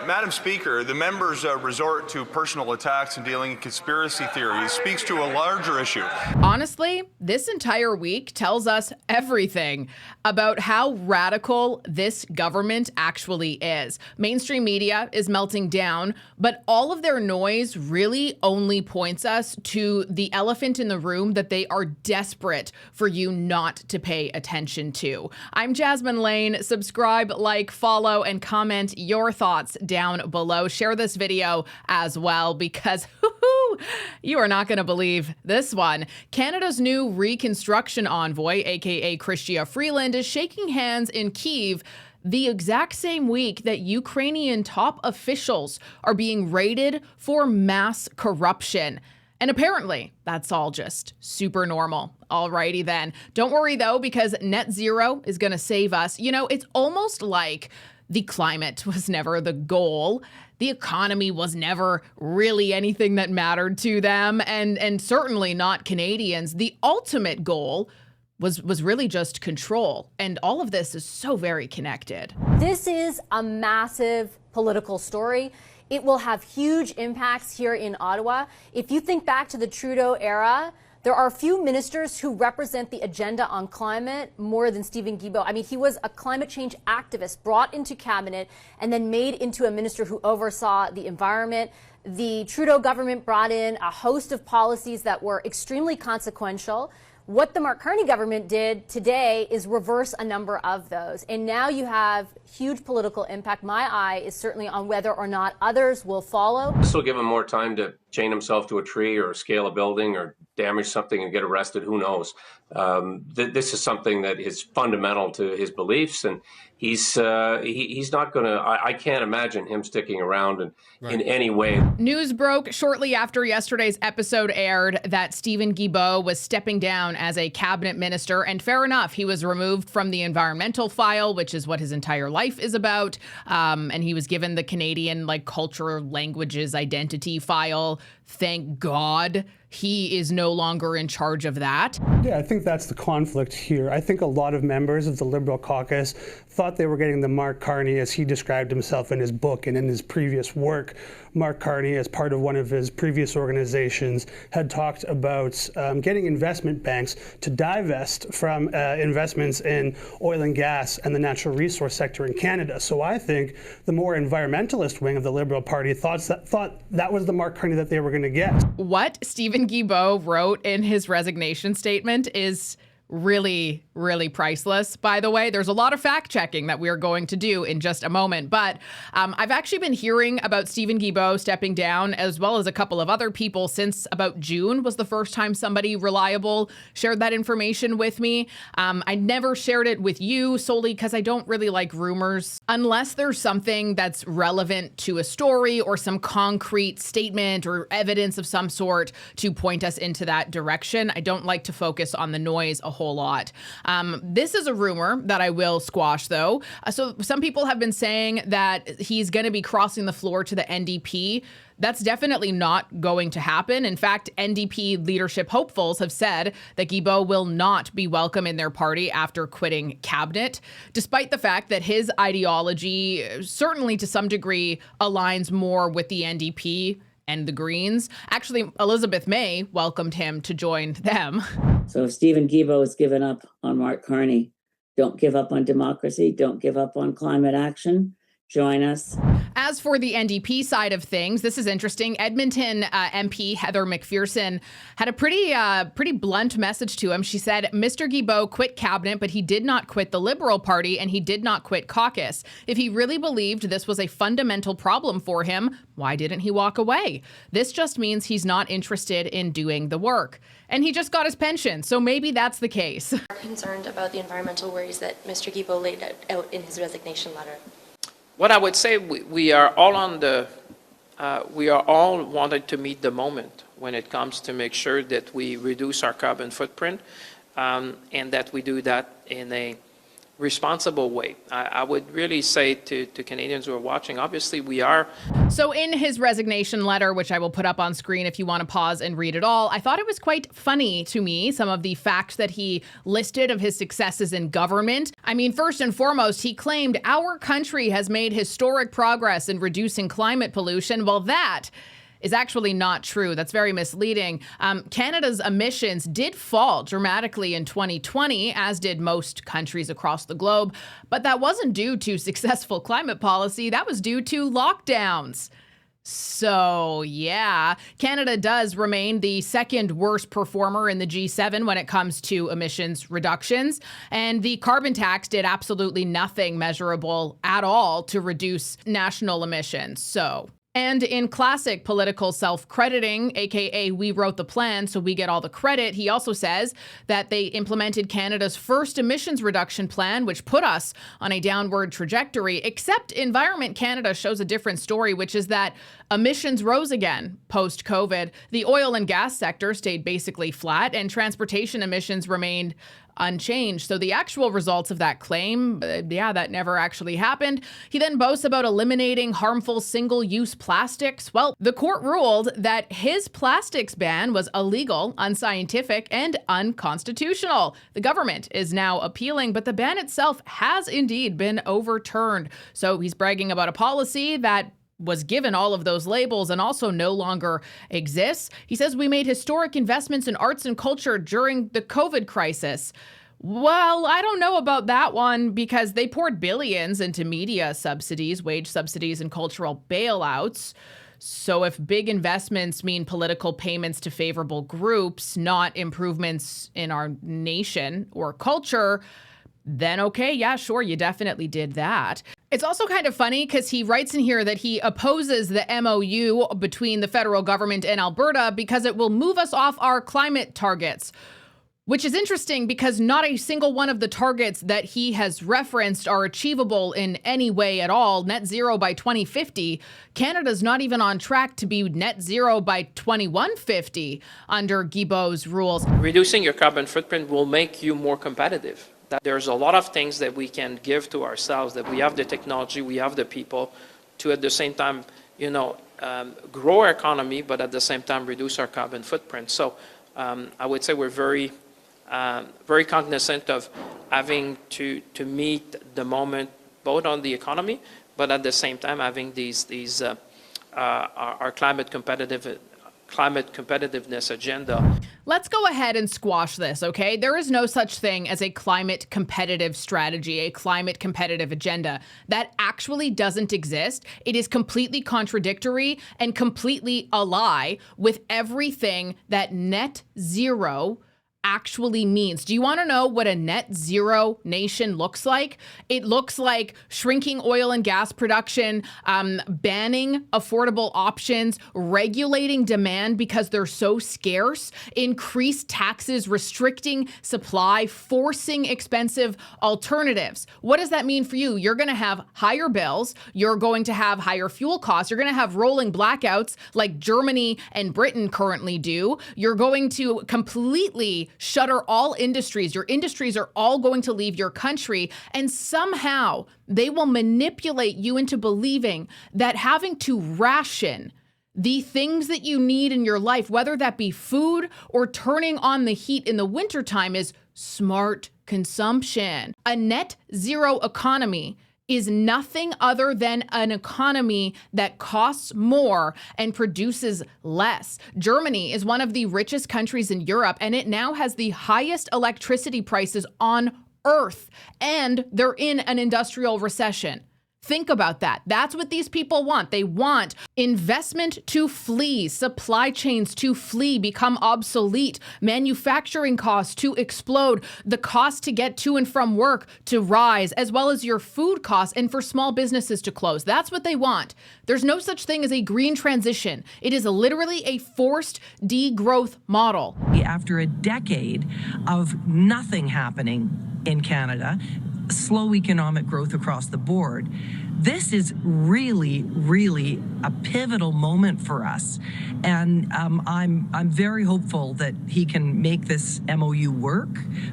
Madam Speaker, the members' resort to personal attacks and dealing in conspiracy theories speaks to a larger issue. Honestly, this entire week tells us everything about how radical this government actually is. Mainstream media is melting down, but all of their noise really only points us to the elephant in the room that they are desperate for you not to pay attention to. I'm Jasmine Lane. Subscribe, like, follow, and comment your thoughts down below. Share this video as well because you are not going to believe this one. Canada's new reconstruction envoy, aka Chrystia Freeland, is shaking hands in Kyiv the exact same week that Ukrainian top officials are being raided for mass corruption. And apparently, that's all just super normal. Alrighty then. Don't worry though, because net zero is going to save us. You know, it's almost like the climate was never the goal. The economy was never really anything that mattered to them, and certainly not Canadians. The ultimate goal was really just control. And all of this is so very connected. This is a massive political story. It will have huge impacts here in Ottawa. If you think back to the Trudeau era, there are few ministers who represent the agenda on climate more than Stephen Guilbeault. I mean, he was a climate change activist brought into cabinet and then made into a minister who oversaw the environment. The Trudeau government brought in a host of policies that were extremely consequential. What the Mark Carney government did today is reverse a number of those. And now you have huge political impact. My eye is certainly on whether or not others will follow. This will give him more time to chain himself to a tree or scale a building or damage something and get arrested. Who knows? This is something that is fundamental to his beliefs, and he's not going to. I can't imagine him sticking around in any way. News broke shortly after yesterday's episode aired that Stephen Guilbeault was stepping down as a cabinet minister, and fair enough, he was removed from the environmental file, which is what his entire life is about, and he was given the Canadian culture, languages, identity file. Thank God he is no longer in charge of that. Yeah, I think that's the conflict here. I think a lot of members of the Liberal caucus thought they were getting the Mark Carney as he described himself in his book and in his previous work. Mark Carney, as part of one of his previous organizations, had talked about getting investment banks to divest from investments in oil and gas and the natural resource sector in Canada. So I think the more environmentalist wing of the Liberal Party thought that was the Mark Carney that they were going to get. What Stephen Guilbeault wrote in his resignation statement is really, really priceless. By the way, there's a lot of fact checking that we are going to do in just a moment. But I've actually been hearing about Stephen Guilbeault stepping down, as well as a couple of other people, since about June was the first time somebody reliable shared that information with me. I never shared it with you solely because I don't really like rumors. Unless there's something that's relevant to a story or some concrete statement or evidence of some sort to point us into that direction, I don't like to focus on the noise a whole lot. This is a rumor that I will squash, though. So some people have been saying that he's going to be crossing the floor to the NDP. That's definitely not going to happen. In fact, NDP leadership hopefuls have said that Guilbeault will not be welcome in their party after quitting cabinet, despite the fact that his ideology certainly to some degree aligns more with the NDP and the Greens. Actually, Elizabeth May welcomed him to join them. So if Stephen Guilbeault has given up on Mark Carney, don't give up on democracy, don't give up on climate action. Join us. As for the NDP side of things, this is interesting. Edmonton MP Heather McPherson had a pretty blunt message to him. She said, Mr. Guilbeault quit cabinet, but he did not quit the Liberal Party and he did not quit caucus. If he really believed this was a fundamental problem for him, why didn't he walk away? This just means he's not interested in doing the work. And he just got his pension, so maybe that's the case. I'm concerned about the environmental worries that Mr. Guilbeault laid out in his resignation letter. What I would say, we are all wanted to meet the moment when it comes to make sure that we reduce our carbon footprint, and that we do that in a responsible way. I would really say to Canadians who are watching, obviously we are. So in his resignation letter, which I will put up on screen if you want to pause and read it all, I thought it was quite funny to me, some of the facts that he listed of his successes in government. I mean, first and foremost, he claimed our country has made historic progress in reducing climate pollution. Well, that is actually not true. That's very misleading. Canada's emissions did fall dramatically in 2020, as did most countries across the globe. But that wasn't due to successful climate policy. That was due to lockdowns. So, yeah, Canada does remain the second worst performer in the G7 when it comes to emissions reductions. And the carbon tax did absolutely nothing measurable at all to reduce national emissions. And in classic political self-crediting, aka we wrote the plan so we get all the credit, he also says that they implemented Canada's first emissions reduction plan, which put us on a downward trajectory, except Environment Canada shows a different story, which is that emissions rose again post-COVID. The oil and gas sector stayed basically flat, and transportation emissions remained unchanged. So the actual results of that claim, that never actually happened. He then boasts about eliminating harmful single-use plastics. Well, the court ruled that his plastics ban was illegal, unscientific, and unconstitutional. The government is now appealing, but the ban itself has indeed been overturned. So he's bragging about a policy that was given all of those labels and also no longer exists. He says we made historic investments in arts and culture during the COVID crisis. Well, I don't know about that one, because they poured billions into media subsidies, wage subsidies, and cultural bailouts. So if big investments mean political payments to favorable groups, not improvements in our nation or culture, then okay, yeah, sure, you definitely did that. It's also kind of funny because he writes in here that he opposes the MOU between the federal government and Alberta because it will move us off our climate targets, which is interesting because not a single one of the targets that he has referenced are achievable in any way at all. Net zero by 2050. Canada's not even on track to be net zero by 2150 under Guilbeault's rules. Reducing your carbon footprint will make you more competitive. That there's a lot of things that we can give to ourselves, that we have the technology, we have the people to at the same time, grow our economy, but at the same time reduce our carbon footprint. So I would say we're very cognizant of having to meet the moment, both on the economy, but at the same time having our climate competitiveness agenda. Let's go ahead and squash this, okay? There is no such thing as a climate competitive strategy, a climate competitive agenda. That actually doesn't exist. It is completely contradictory and completely a lie with everything that net zero actually means. Do you want to know what a net zero nation looks like? It looks like shrinking oil and gas production, banning affordable options, regulating demand because they're so scarce, increased taxes, restricting supply, forcing expensive alternatives. What does that mean for you? You're going to have higher bills. You're going to have higher fuel costs. You're going to have rolling blackouts like Germany and Britain currently do. You're going to completely shutter all industries. Your industries are all going to leave your country, and somehow they will manipulate you into believing that having to ration the things that you need in your life, whether that be food or turning on the heat in the wintertime, is smart consumption. A net zero economy is nothing other than an economy that costs more and produces less. Germany is one of the richest countries in Europe, and it now has the highest electricity prices on Earth, and they're in an industrial recession. Think about that. That's what these people want. They want investment to flee, supply chains to flee, become obsolete, manufacturing costs to explode, the cost to get to and from work to rise, as well as your food costs, and for small businesses to close. That's what they want. There's no such thing as a green transition. It is literally a forced degrowth model. After a decade of nothing happening in Canada, slow economic growth across the board, this is really, really a pivotal moment for us. And I'm very hopeful that he can make this MOU work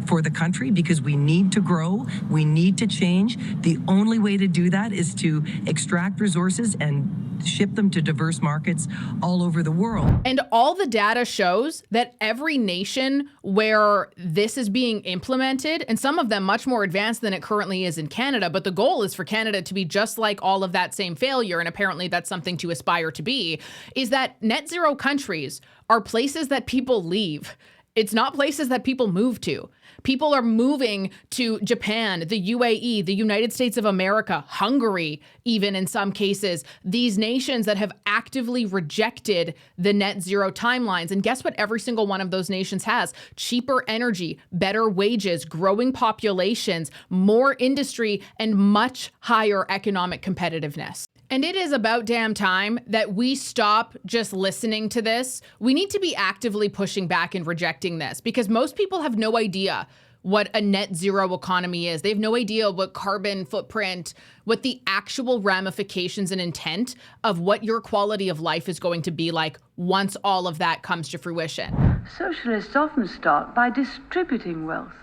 for the country, because we need to grow, we need to change. The only way to do that is to extract resources and ship them to diverse markets all over the world. And all the data shows that every nation where this is being implemented, and some of them much more advanced than it currently is in Canada, but the goal is for Canada to be just like all of that same failure, and apparently that's something to aspire to be, is that net zero countries are places that people leave. It's not places that people move to. People are moving to Japan, the UAE, the United States of America, Hungary, even in some cases, these nations that have actively rejected the net zero timelines. And guess what every single one of those nations has? Cheaper energy, better wages, growing populations, more industry, and much higher economic competitiveness. And it is about damn time that we stop just listening to this. We need to be actively pushing back and rejecting this, because most people have no idea what a net zero economy is. They have no idea what carbon footprint, what the actual ramifications and intent of what your quality of life is going to be like once all of that comes to fruition. Socialists often start by distributing wealth.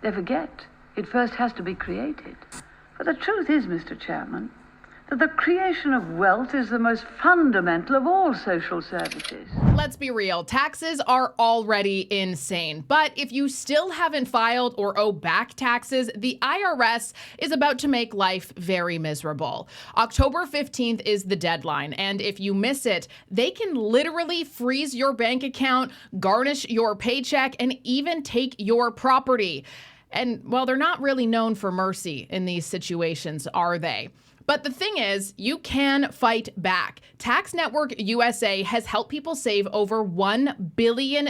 They forget it first has to be created. For the truth is, Mr. Chairman, that the creation of wealth is the most fundamental of all social services. Let's be real, taxes are already insane. But if you still haven't filed or owe back taxes, the IRS is about to make life very miserable. October 15th is the deadline, and if you miss it, they can literally freeze your bank account, garnish your paycheck, and even take your property. And, well, they're not really known for mercy in these situations, are they? But the thing is, you can fight back. Tax Network USA has helped people save over $1 billion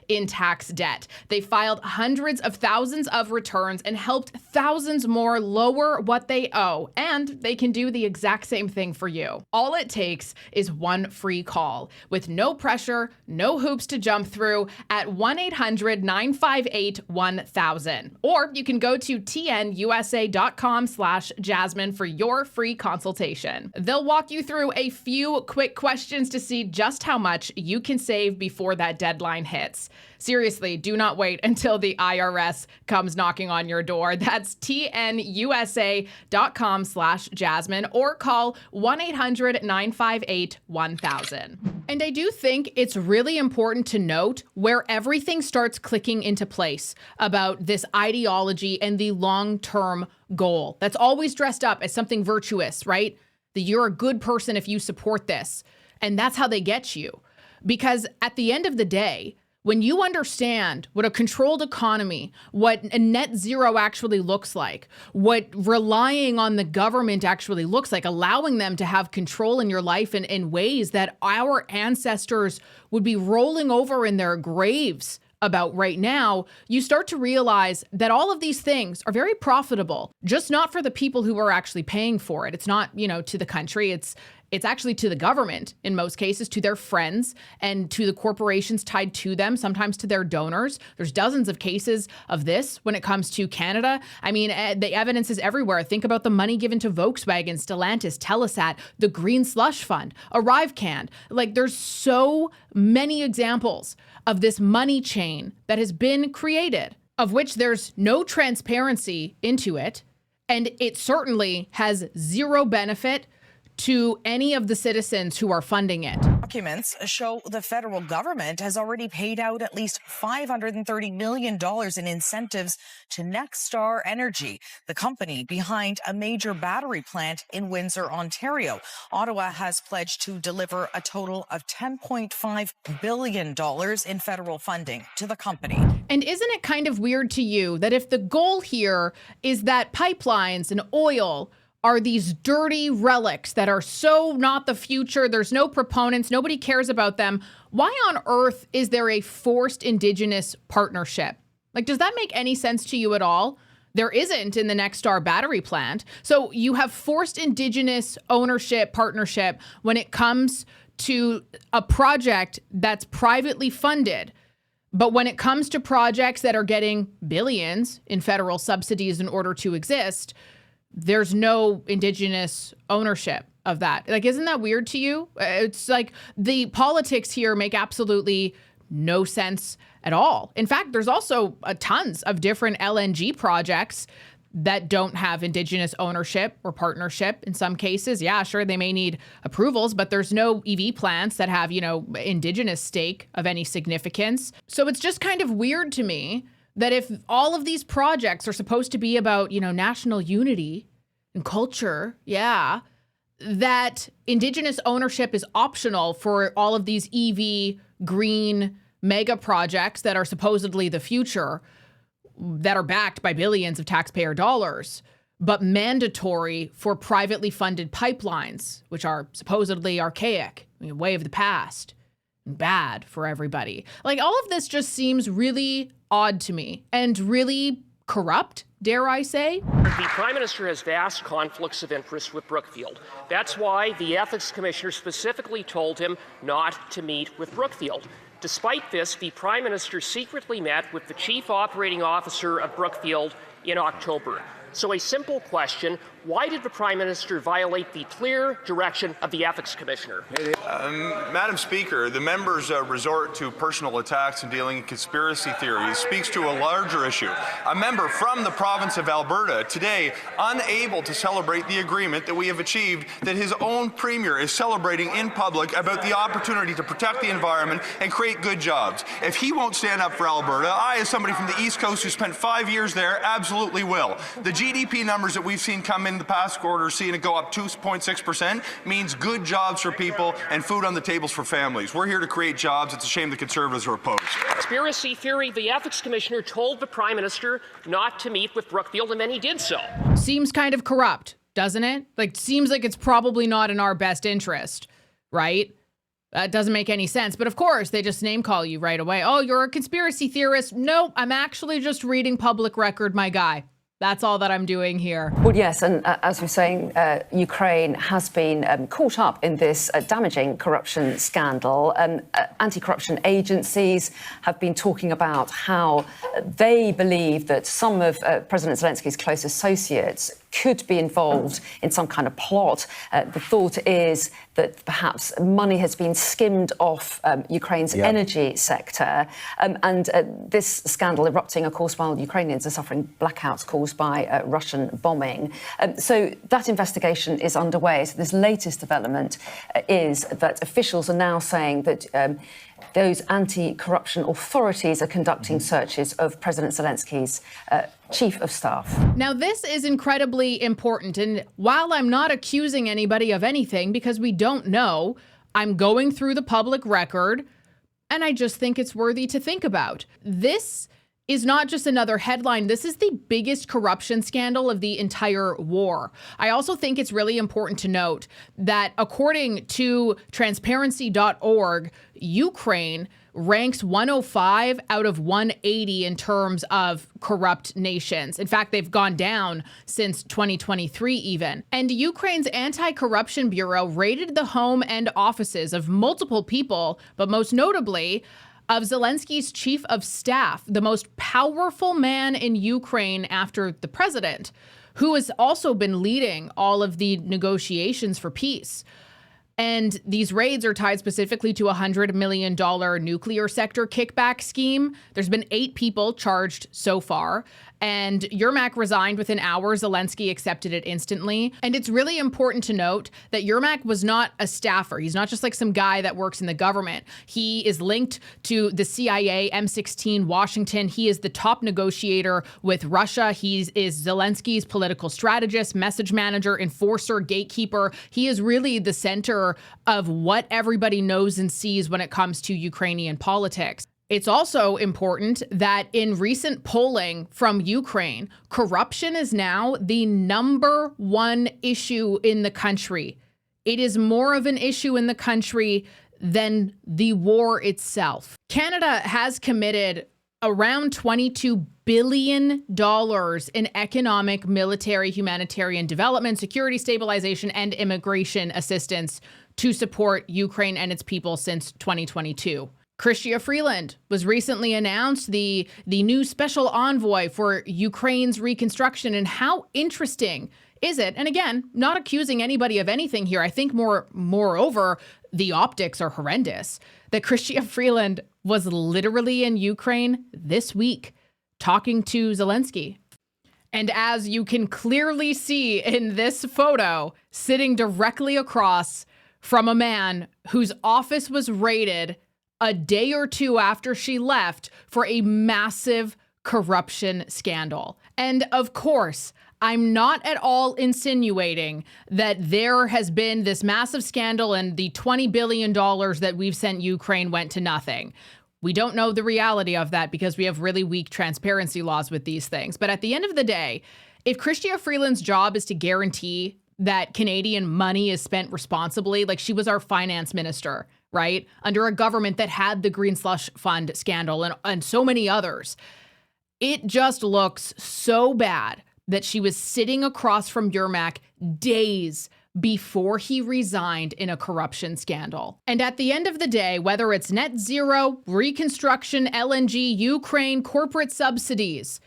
in tax debt. They filed hundreds of thousands of returns and helped thousands more lower what they owe. And they can do the exact same thing for you. All it takes is one free call with no pressure, no hoops to jump through at 1-800-958-1000. Or you can go to tnusa.com/Jasmine for your free consultation. They'll walk you through a few quick questions to see just how much you can save before that deadline hits. Seriously, do not wait until the IRS comes knocking on your door. That's tnusa.com/Jasmine or call 1-800-958-1000. And I do think it's really important to note where everything starts clicking into place about this ideology and the long-term goal that's always dressed up as something virtuous, right? That you're a good person if you support this. And that's how they get you. Because at the end of the day, when you understand what a controlled economy, what a net zero actually looks like, what relying on the government actually looks like, allowing them to have control in your life in ways that our ancestors would be rolling over in their graves about right now, you start to realize that all of these things are very profitable, just not for the people who are actually paying for it. It's not, to the country. It's actually to the government in most cases, to their friends and to the corporations tied to them, sometimes to their donors. There's dozens of cases of this when it comes to Canada. I mean, the evidence is everywhere. Think about the money given to Volkswagen, Stellantis, Telesat, the Green Slush Fund, ArriveCan. Like, there's so many examples of this money chain that has been created, of which there's no transparency into it, and it certainly has zero benefit to any of the citizens who are funding it. Documents show the federal government has already paid out at least $530 million in incentives to Nexstar Energy, the company behind a major battery plant in Windsor, Ontario. Ottawa has pledged to deliver a total of $10.5 billion in federal funding to the company. And isn't it kind of weird to you that if the goal here is that pipelines and oil are these dirty relics that are so not the future, there's no proponents, nobody cares about them, why on earth is there a forced Indigenous partnership? Like, does that make any sense to you at all? There isn't in the Nexstar battery plant. So you have forced Indigenous ownership partnership when it comes to a project that's privately funded. But when it comes to projects that are getting billions in federal subsidies in order to exist, there's no Indigenous ownership of that. Like, isn't that weird to you? It's like the politics here make absolutely no sense at all. In fact, there's also tons of different LNG projects that don't have Indigenous ownership or partnership in some cases. Yeah, sure, they may need approvals, but there's no EV plants that have, Indigenous stake of any significance. So it's just kind of weird to me that if all of these projects are supposed to be about, national unity and culture, that Indigenous ownership is optional for all of these EV green mega projects that are supposedly the future, that are backed by billions of taxpayer dollars, but mandatory for privately funded pipelines, which are supposedly archaic, way of the past, and bad for everybody. Like, all of this just seems really odd to me and really corrupt, dare I say. The Prime Minister has vast conflicts of interest with Brookfield. That's why the Ethics Commissioner specifically told him not to meet with Brookfield. Despite this, the Prime Minister secretly met with the Chief Operating Officer of Brookfield in October. So a simple question, why did the Prime Minister violate the clear direction of the Ethics Commissioner? Madam Speaker, the member's resort to personal attacks and dealing in conspiracy theories speaks to a larger issue. A member from the province of Alberta today unable to celebrate the agreement that we have achieved, that his own premier is celebrating in public about the opportunity to protect the environment and create good jobs. If he won't stand up for Alberta, I, as somebody from the East Coast who spent 5 years there, absolutely will. The GDP numbers that we've seen come in the past quarter, seeing it go up 2.6%, means good jobs for people and food on the tables for families. We're here to create jobs. It's a shame the Conservatives are opposed. Conspiracy theory, the Ethics Commissioner told the Prime Minister not to meet with Brookfield, and then he did so. Seems kind of corrupt, doesn't it? Seems like it's probably not in our best interest, right? That doesn't make any sense. But of course, they just name call you right away. Oh, you're a conspiracy theorist. Nope, I'm actually just reading public record, my guy. That's all that I'm doing here. Well, yes, and as we're saying, Ukraine has been caught up in this damaging corruption scandal. Anti-corruption agencies have been talking about how they believe that some of President Zelensky's close associates could be involved in some kind of plot. The thought is that perhaps money has been skimmed off Ukraine's energy sector. And this scandal erupting, of course, while Ukrainians are suffering blackouts caused by Russian bombing. So that investigation is underway. So this latest development is that officials are now saying that those anti-corruption authorities are conducting searches of President Zelensky's chief of staff. Now, this is incredibly important. And while I'm not accusing anybody of anything, because we don't know, I'm going through the public record, and I just think it's worthy to think about. This is not just another headline. This is the biggest corruption scandal of the entire war. I also think it's really important to note that according to transparency.org, Ukraine ranks 105 out of 180 in terms of corrupt nations. In fact, they've gone down since 2023 even. And Ukraine's anti-corruption bureau raided the home and offices of multiple people, but most notably of Zelensky's chief of staff, the most powerful man in Ukraine after the president, who has also been leading all of the negotiations for peace. And these raids are tied specifically to a $100 million nuclear sector kickback scheme. There's been 8 people charged so far. And Yermak resigned within hours. Zelensky accepted it instantly. And it's really important to note that Yermak was not a staffer. He's not just like some guy that works in the government. He is linked to the CIA, M16 Washington. He is the top negotiator with Russia. He is Zelensky's political strategist, message manager, enforcer, gatekeeper. He is really the center of what everybody knows and sees when it comes to Ukrainian politics. It's also important that in recent polling from Ukraine, corruption is now the #1 issue in the country. It is more of an issue in the country than the war itself. Canada has committed around $22 billion in economic, military, humanitarian development, security stabilization, and immigration assistance to support Ukraine and its people since 2022. Chrystia Freeland was recently announced the new special envoy for Ukraine's reconstruction, and how interesting is it? And again, not accusing anybody of anything here. I think moreover, the optics are horrendous. That Chrystia Freeland was literally in Ukraine this week talking to Zelensky. And as you can clearly see in this photo, sitting directly across from a man whose office was raided a day or two after she left for a massive corruption scandal. And of course, I'm not at all insinuating that there has been this massive scandal and the $20 billion that we've sent Ukraine went to nothing. We don't know the reality of that because we have really weak transparency laws with these things. But at the end of the day, if Chrystia Freeland's job is to guarantee that Canadian money is spent responsibly, like she was our finance minister, right? Under a government that had the Green Slush Fund scandal and so many others, it just looks so bad that she was sitting across from Yermak days before he resigned in a corruption scandal. And at the end of the day, whether it's net zero, reconstruction, LNG, Ukraine, corporate subsidies,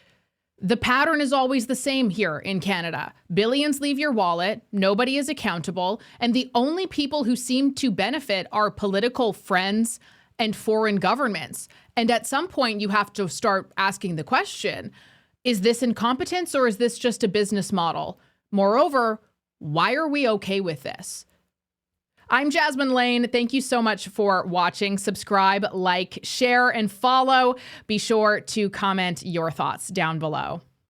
the pattern is always the same here in Canada. Billions leave your wallet, nobody is accountable, and the only people who seem to benefit are political friends and foreign governments. And at some point, you have to start asking the question, is this incompetence or is this just a business model? Moreover, why are we okay with this? I'm Jasmine Lane. Thank you so much for watching. Subscribe, like, share, and follow. Be sure to comment your thoughts down below.